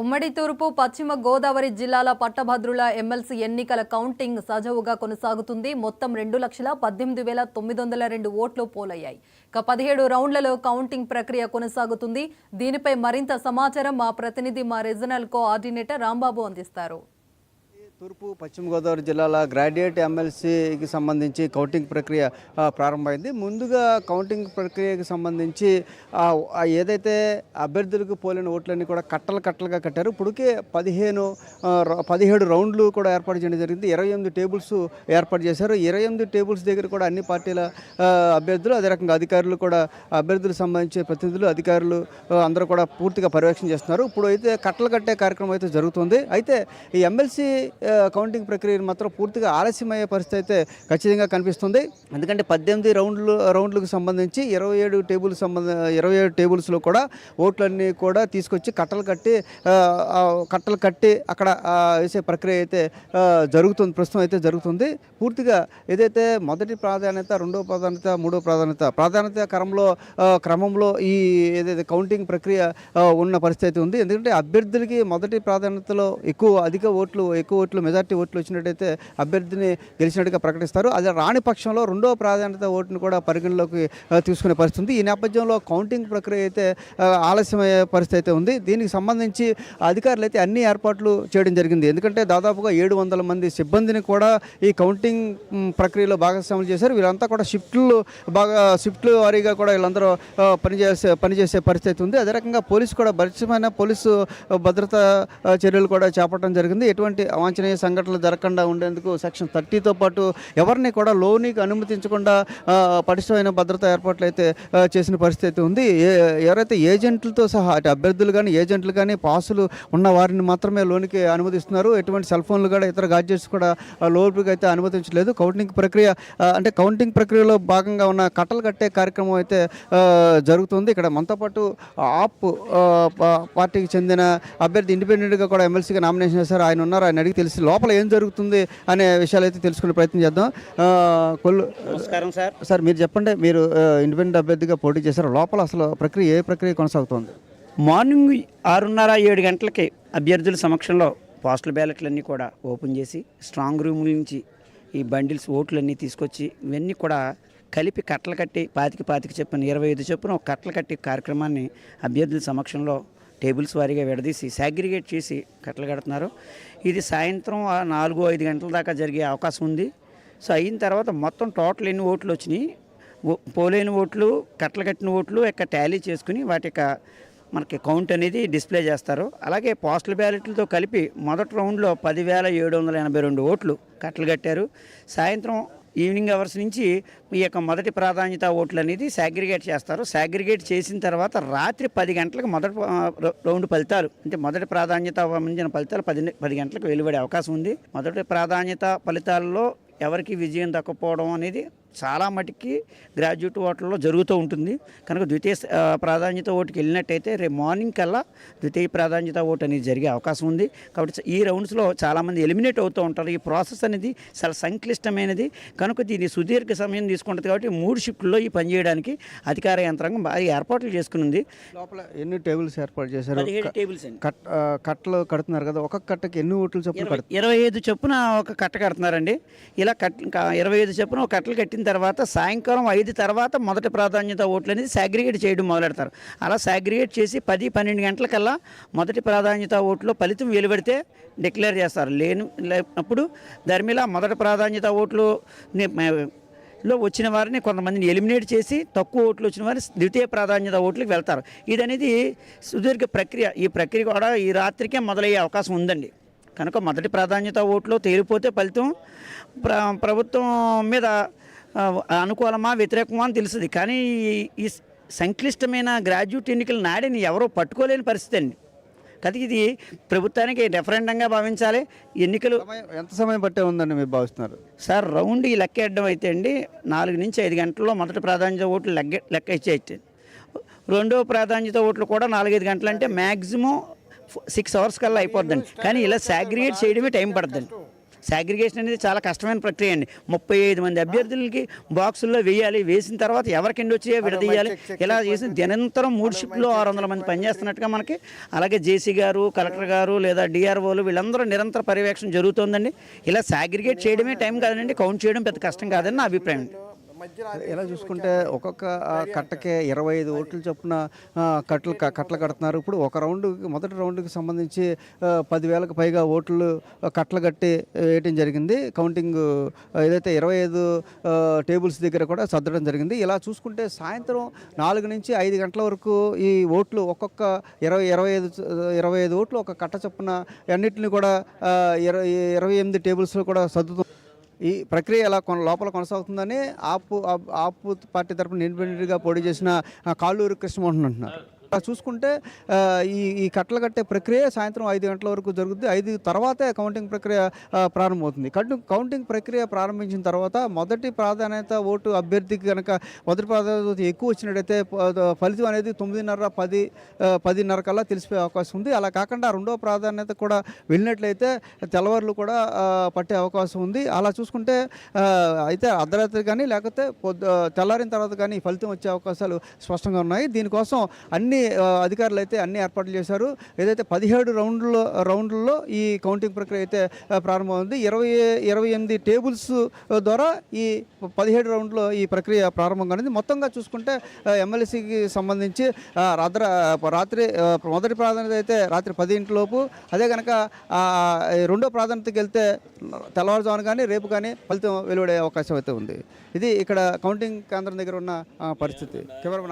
ఉమ్మడి తూర్పు పశ్చిమ గోదావరి జిల్లాల పట్టభద్రుల ఎమ్మెల్సీ ఎన్నికల కౌంటింగ్ సజావుగా కొనసాగుతుంది. మొత్తం 2,18,902 ఓట్లు పోలయ్యాయి. 17 రౌండ్లలో కౌంటింగ్ ప్రక్రియ కొనసాగుతుంది. దీనిపై మరింత సమాచారం మా ప్రతినిధి మా రీజనల్ కోఆర్డినేటర్ రాంబాబు అందిస్తారు. తూర్పు పశ్చిమ గోదావరి జిల్లాల గ్రాడ్యుయేట్ ఎమ్మెల్సీకి సంబంధించి కౌంటింగ్ ప్రక్రియ ప్రారంభమైంది. ముందుగా కౌంటింగ్ ప్రక్రియకి సంబంధించి ఏదైతే అభ్యర్థులకు పోలిన ఓట్లన్నీ కూడా కట్టలుగా కట్టారు. ఇప్పటికే 17 రౌండ్లు కూడా ఏర్పాటు చేయడం జరిగింది. 28 టేబుల్స్ ఏర్పాటు చేశారు. 28 టేబుల్స్ దగ్గర కూడా అన్ని పార్టీల అభ్యర్థులు, అదే రకంగా అధికారులు కూడా, అభ్యర్థులకు సంబంధించి ప్రతినిధులు, అధికారులు అందరూ కూడా పూర్తిగా పర్యవేక్షణ చేస్తున్నారు. ఇప్పుడు అయితే కట్టలు కట్టే కార్యక్రమం అయితే జరుగుతుంది. అయితే ఈ ఎమ్మెల్సీ కౌంటింగ్ ప్రక్రియ మాత్రం పూర్తిగా ఆలస్యమయ్యే పరిస్థితి అయితే ఖచ్చితంగా కనిపిస్తుంది. ఎందుకంటే 18 రౌండ్లకు సంబంధించి 27 టేబుల్స్లో కూడా ఓట్లన్నీ కూడా తీసుకొచ్చి కట్టలు కట్టి అక్కడ వేసే ప్రక్రియ అయితే జరుగుతుంది, ప్రస్తుతం అయితే జరుగుతుంది. పూర్తిగా ఏదైతే మొదటి ప్రాధాన్యత, రెండవ ప్రాధాన్యత, మూడవ ప్రాధాన్యత క్రమంలో ఈ ఏదైతే కౌంటింగ్ ప్రక్రియ ఉన్న పరిస్థితి ఉంది. ఎందుకంటే అభ్యర్థులకి మొదటి ప్రాధాన్యతలో ఎక్కువ ఓట్లు మెజార్టీ ఓట్లు వచ్చినట్టయితే అభ్యర్థిని గెలిచినట్టుగా ప్రకటిస్తారు. అదే రాని పక్షంలో రెండవ ప్రాధాన్యత ఓటును కూడా పరిగణలోకి తీసుకునే పరిస్థితి. ఈ నేపథ్యంలో కౌంటింగ్ ప్రక్రియ అయితే ఆలస్యమయ్యే పరిస్థితి అయితే ఉంది. దీనికి సంబంధించి అధికారులు అయితే అన్ని ఏర్పాట్లు చేయడం జరిగింది. ఎందుకంటే దాదాపుగా 700 మంది సిబ్బందిని కూడా ఈ కౌంటింగ్ ప్రక్రియలో భాగస్వాములు చేశారు. వీళ్ళంతా కూడా షిఫ్ట్లు వారీగా కూడా వీళ్ళందరూ పనిచేసే పరిస్థితి ఉంది. అదే రకంగా బలిష్టమైన పోలీసు భద్రతా చర్యలు కూడా చేపట్టడం జరిగింది. ఎటువంటి అవాంఛనీయ సంఘటనలు జరగకుండా ఉండేందుకు సెక్షన్ 30తో పాటు ఎవరిని కూడా లోనికి అనుమతించకుండా పటిష్టమైన భద్రతా ఏర్పాట్లు అయితే చేసిన పరిస్థితి ఉంది. ఎవరైతే ఏజెంట్లతో సహా అటు అభ్యర్థులు కానీ ఏజెంట్లు కానీ పాసులు ఉన్న వారిని మాత్రమే లోనికి అనుమతిస్తున్నారు. ఎటువంటి సెల్ ఫోన్లు కూడా ఇతర గాడ్జెట్స్ కూడా లోపలికి అయితే అనుమతించలేదు. కౌంటింగ్ ప్రక్రియలో భాగంగా ఉన్న కట్టలు కట్టే కార్యక్రమం అయితే జరుగుతుంది. ఇక్కడ మనతో పాటు ఆప్ పార్టీకి చెందిన అభ్యర్థి ఇండిపెండెంట్గా కూడా ఎమ్మెల్సీగా నామినేషన్ చేశారు. ఆయన ఉన్నారు. ఆయన అడిగి తెలిసి లోపల ఏం జరుగుతుంది అనే విషయాలు అయితే తెలుసుకునే ప్రయత్నం చేద్దాం. నమస్కారం సార్, మీరు చెప్పండి, మీరు ఇండిపెండెంట్ అభ్యర్థిగా పోటీ చేశారు. లోపల అసలు ఏ ప్రక్రియ కొనసాగుతుంది? మార్నింగ్ 6:30-7 గంటలకి అభ్యర్థుల సమక్షంలో పోస్టల్ బ్యాలెట్లన్నీ కూడా ఓపెన్ చేసి స్ట్రాంగ్ రూమ్ నుంచి ఈ బండిల్స్ ఓట్లన్నీ తీసుకొచ్చి ఇవన్నీ కూడా కలిపి కట్టలు కట్టి 25 చొప్పున 25 చొప్పున ఒక కట్టలు కట్టి కార్యక్రమాన్ని అభ్యర్థుల సమక్షంలో టేబుల్స్ వారీగా విడదీసి సాగ్రిగేట్ చేసి కట్టలు కడుతున్నారు. ఇది సాయంత్రం 4-5 గంటల దాకా జరిగే అవకాశం ఉంది. సో అయిన తర్వాత మొత్తం టోటల్ ఎన్ని ఓట్లు వచ్చినాయి, పోలేని ఓట్లు, కట్టలు కట్టిన ఓట్లు యొక్క టాలీ చేసుకుని వాటి యొక్క మనకి కౌంట్ అనేది డిస్ప్లే చేస్తారు. అలాగే పోస్టల్ బ్యాలెట్లతో కలిపి మొదటి రౌండ్లో 10,782 ఓట్లు కట్టలు కట్టారు. సాయంత్రం ఈవినింగ్ అవర్స్ నుంచి ఈ యొక్క మొదటి ప్రాధాన్యత ఓట్లు అనేది సాగ్రిగేట్ చేస్తారు. సాగ్రిగేట్ చేసిన తర్వాత రాత్రి 10 గంటలకు మొదటి రౌండ్ ఫలితాలు, అంటే మొదటి ప్రాధాన్యత సంబంధించిన ఫలితాలు 10 గంటలకు వెలువడే అవకాశం ఉంది. మొదటి ప్రాధాన్యత ఫలితాల్లో ఎవరికి విజయం దక్కపోవడం అనేది చాలా మటుకి గ్రాడ్యుయేట్ ఓట్లలో జరుగుతూ ఉంటుంది. కనుక ద్వితీయ ప్రాధాన్యత ఓటుకి వెళ్ళినట్టయితే రేపు మార్నింగ్ కల్లా ద్వితీయ ప్రాధాన్యత ఓటు అనేది జరిగే అవకాశం ఉంది. కాబట్టి ఈ రౌండ్స్లో చాలామంది ఎలిమినేట్ అవుతూ ఉంటారు. ఈ ప్రాసెస్ అనేది చాలా సంక్లిష్టమైనది కనుక దీన్ని సుదీర్ఘ సమయం తీసుకుంటుంది. కాబట్టి 3 షిఫ్ట్లో ఈ పనిచేయడానికి అధికార యంత్రాంగం బాగా ఏర్పాట్లు చేసుకుని లోపల ఎన్ని టేబుల్స్ ఏర్పాటు చేశారు? 17 టేబుల్స్ కట్టలు కడుతున్నారు కదా, ఒక కట్టకి ఎన్ని ఓట్లు చొప్పున? 25 చొప్పున ఒక కట్ట కడుతున్నారండి. ఇలా 25 చొప్పున ఒక కట్టలు కట్టిన తర్వాత సాయంకాలం 5 తర్వాత మొదటి ప్రాధాన్యత ఓట్లు అనేది సాగ్రిగేట్ చేయడం మొదలెడతారు. అలా సాగ్రిగేట్ చేసి 10-12 గంటలకల్లా మొదటి ప్రాధాన్యత ఓట్లో ఫలితం వెలువడితే డిక్లేర్ చేస్తారు. లేనప్పుడు దాని మీద మొదటి ప్రాధాన్యత ఓట్లు వచ్చిన వారిని కొంతమందిని ఎలిమినేట్ చేసి తక్కువ ఓట్లు వచ్చిన వారిని ద్వితీయ ప్రాధాన్యత ఓట్లకు వెళ్తారు. ఇది అనేది సుదీర్ఘ ప్రక్రియ. ఈ ప్రక్రియ కూడా ఈ రాత్రికే మొదలయ్యే అవకాశం ఉందండి. కనుక మొదటి ప్రాధాన్యత ఓట్లో తేలిపోతే ఫలితం ప్రభుత్వం మీద అనుకూలమా వ్యతిరేకమా అని తెలుస్తుంది. కానీ ఈ సంక్లిష్టమైన గ్రాడ్యుయేట్ ఎన్నికల నాడిని ఎవరో పట్టుకోలేని పరిస్థితి అండి. కదా ఇది ప్రభుత్వానికి రెఫరెండంగా భావించాలి. ఎన్నికలు ఎంత సమయం పట్టే ఉందని మీరు భావిస్తున్నారు? సార్, రౌండ్ ఈ లెక్క వేయడం అయితే అండి 4-5 గంటల్లో మొదటి ప్రాధాన్యత ఓట్లు లెక్క ఇచ్చేయచ్చు. రెండవ ప్రాధాన్యత ఓట్లు కూడా 4-5 గంటలు, అంటే మ్యాక్సిమం 6 అవర్స్ కల్లా అయిపోద్దండి. కానీ ఇలా సాగ్రిగేట్ చేయడమే టైం పడుతుందండి. సాగ్రిగేషన్ అనేది చాలా కష్టమైన ప్రక్రియ అండి. 35 మంది అభ్యర్థులకి బాక్సుల్లో వేయాలి, వేసిన తర్వాత ఎవరికి ఎండు వచ్చి విడదీయాలి, ఇలా చేసి నిరంతరం 3 షిఫ్ట్లో 600 మంది పనిచేస్తున్నట్టుగా మనకి, అలాగే జేసీ గారు, కలెక్టర్ గారు లేదా డిఆర్ఓలు వీళ్ళందరూ నిరంతర పర్యవేక్షణ జరుగుతుందండి. ఇలా సాగ్రిగేట్ చేయడమే టైం కాదండి, కౌంట్ చేయడం పెద్ద కష్టం కాదని నా అభిప్రాయం. ఎలా చూసుకుంటే ఒక్కొక్క కట్టకే 25 ఓట్లు చొప్పున కట్టలు కడుతున్నారు. ఇప్పుడు ఒక మొదటి రౌండ్కి సంబంధించి 10,000కు పైగా ఓట్లు కట్టలు కట్టి వేయటం జరిగింది. కౌంటింగ్ ఏదైతే 25 టేబుల్స్ దగ్గర కూడా సర్దడం జరిగింది. ఇలా చూసుకుంటే సాయంత్రం 4 నుంచి 5 గంటల వరకు ఈ ఓట్లు ఒక్కొక్క 25 ఓట్లు ఒక కట్ట చొప్పున అన్నింటిని కూడా 28 టేబుల్స్లో కూడా సర్దుతుంది. ఈ ప్రక్రియ ఎలా లోపల కొనసాగుతుందని ఆపు పార్టీ తరపున ఇండిపెండెంట్గా పోటీ చేసిన కాళ్ళూరు కృష్ణమోహన్ అంటున్నారు. అలా చూసుకుంటే ఈ కట్టలు కట్టే ప్రక్రియ సాయంత్రం 5 గంటల వరకు జరుగుతుంది. 5 తర్వాతే కౌంటింగ్ ప్రక్రియ ప్రారంభమవుతుంది. కౌంటింగ్ ప్రక్రియ ప్రారంభించిన తర్వాత మొదటి ప్రాధాన్యత ఓటు అభ్యర్థికి కనుక మొదటి ప్రాధాన్యత ఎక్కువ వచ్చినట్టయితే ఫలితం అనేది 9:30, 10 కల్లా తెలిసిపోయే అవకాశం ఉంది. అలా కాకుండా రెండో ప్రాధాన్యత కూడా వెళ్ళినట్లయితే తెల్లవారులు కూడా పట్టే అవకాశం ఉంది. అలా చూసుకుంటే అయితే అర్ధరాత్రి కానీ లేకపోతే తెల్లారిన తర్వాత కానీ ఫలితం వచ్చే అవకాశాలు స్పష్టంగా ఉన్నాయి. దీనికోసం అన్ని అధికారులు అయితే అన్ని ఏర్పాట్లు చేశారు. ఏదైతే 17 రౌండ్లలో ఈ కౌంటింగ్ ప్రక్రియ అయితే ప్రారంభమైంది. 28 టేబుల్స్ ద్వారా ఈ 17 రౌండ్లో ఈ ప్రక్రియ ప్రారంభం కానిది. మొత్తంగా చూసుకుంటే ఎమ్మెల్సీకి సంబంధించి రాత్రి మొదటి ప్రాధాన్యత అయితే రాత్రి 10 లోపు, అదే కనుక రెండో ప్రాధాన్యతకి వెళ్తే తెల్లవారుజామున కానీ రేపు కానీ ఫలితం వెలువడే అవకాశం అయితే ఉంది. ఇది ఇక్కడ కౌంటింగ్ కేంద్రం దగ్గర ఉన్న పరిస్థితి. కేవలం